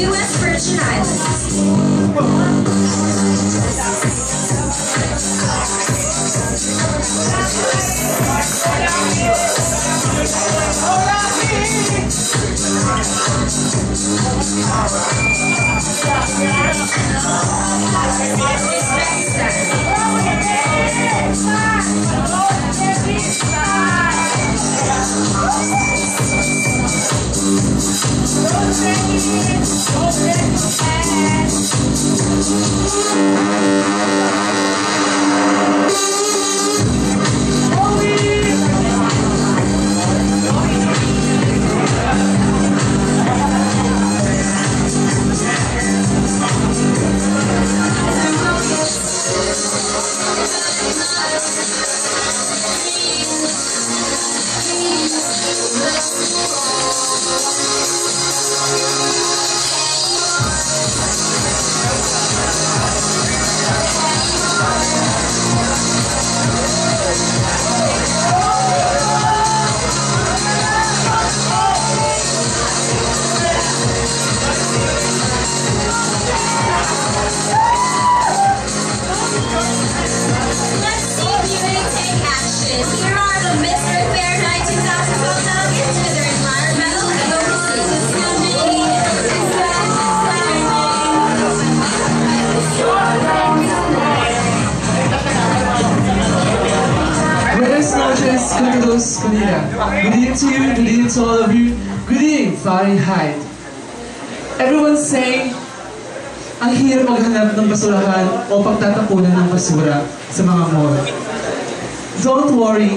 U.S. Virgin Islands. Good evening to you, good evening to all of you, good evening Fahrenheit. Everyone say, ang hirap maghanap ng basurahan o pagtatapunan ng basura sa mga mall. Don't worry,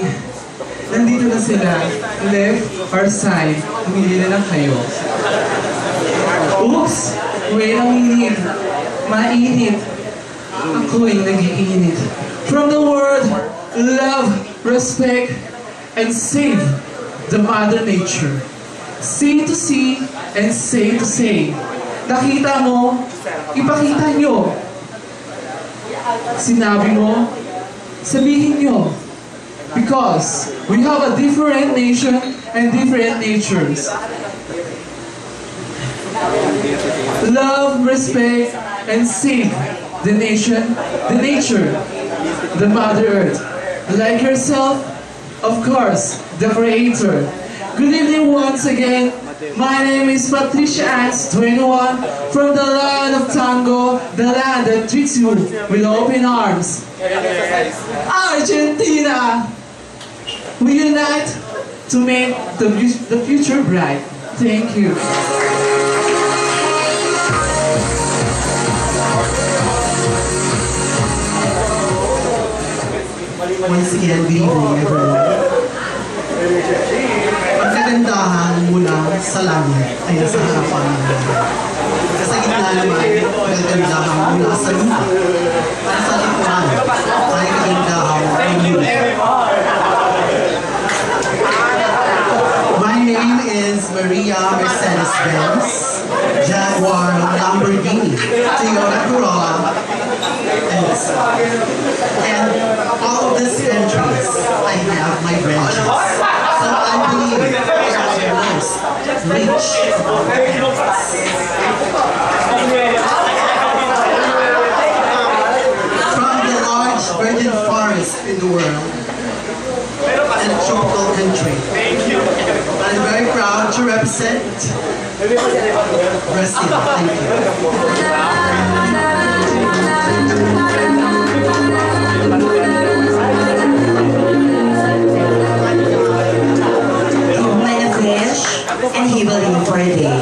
nandito na sila, left or side, humili na lang kayo. Oops, wait, ang init, mainit, ako'y nag-iinit. From the word, love, respect, and save the Mother Nature. Say to see and say to say. Nakita mo, ipakita nyo. Sinabi mo, sabihin nyo. Because we have a different nation and different natures. Love, respect, and save the nation, the nature, the Mother Earth. Like yourself, of course, the creator. Good evening once again. My name is Patricia Ans, 21, from the land of tango, the land that treats you with open arms. Argentina! We unite to make the future bright. Thank you. Once again, good evening everyone. Ang kagandahan mula sa langit ay nasa harapan natin. Sa gitna naman, ang kagandahan mula sa lupa. At sa likuran ay kagandahan ng lupa. My name is Maria Mercedes-Benz, Jaguar, Lamborghini, Toyota Corolla, and all of these entries, I have my branches. So I believe I am the most rich among parents. From the large virgin forest in the world and a tropical country, I'm very proud to represent Brazil. Thank and he will live for a day.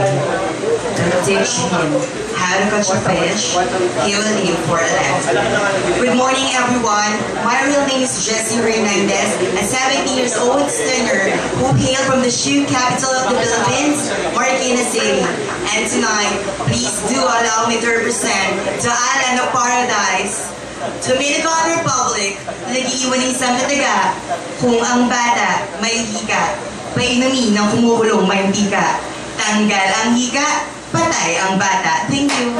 Teach him how to catch a fish, he will live for a lifetime. Good morning everyone, my real name is Jessie Hernandez, a 17-year-old stunner who hailed from the shoe capital of the Philippines, Marikina City. And tonight, please do allow me to represent the island of paradise, Dominican Republic, nag-iiwan ng isang nataga, kung ang bata may hika, painumin ng kumulong mantika. Tanggal ang hika, patay ang bata. Thank you.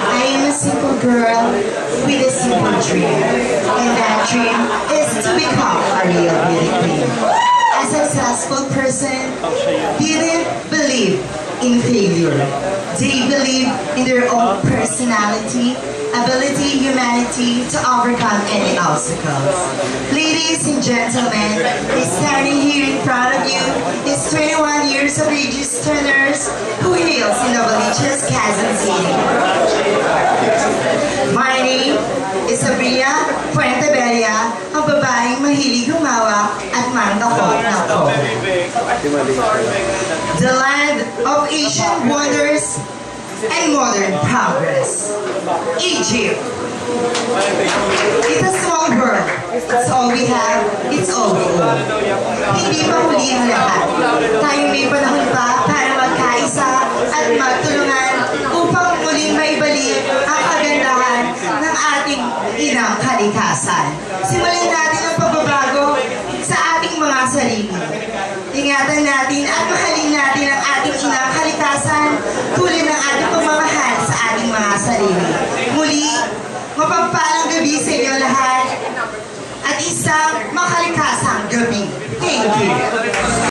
I am a simple girl with a simple dream. And that dream is to become a real beauty queen. A successful person didn't believe in failure. They believe in their own personality, ability, humanity to overcome any obstacles. Ladies and gentlemen, standing here in front of you is 21 years of age stuners who hails in Novaliches, Quezon City. My name is Sabria Fuentebella, ang babaeng mahilig humawak at mandakot ng ko. The land of Asian wonders and modern progress. Egypt. It's a small world. It's all we have, it's all we own. Hindi pa huli ang lahat. Tayo may panahon pa para magkaisa at magtulungan upang muling maibalik ang kagandahan ng ating inang kalikasan. Simulan natin ang pagbabago sa ating mga sarili. Ingatan natin at mahalin natin ang ating inang kalikasan tulad ng ating pamamahal sa ating mga sarili. Muli, mapagpalang gabi sa inyo lahat at isang makalikasang gabi. Thank you.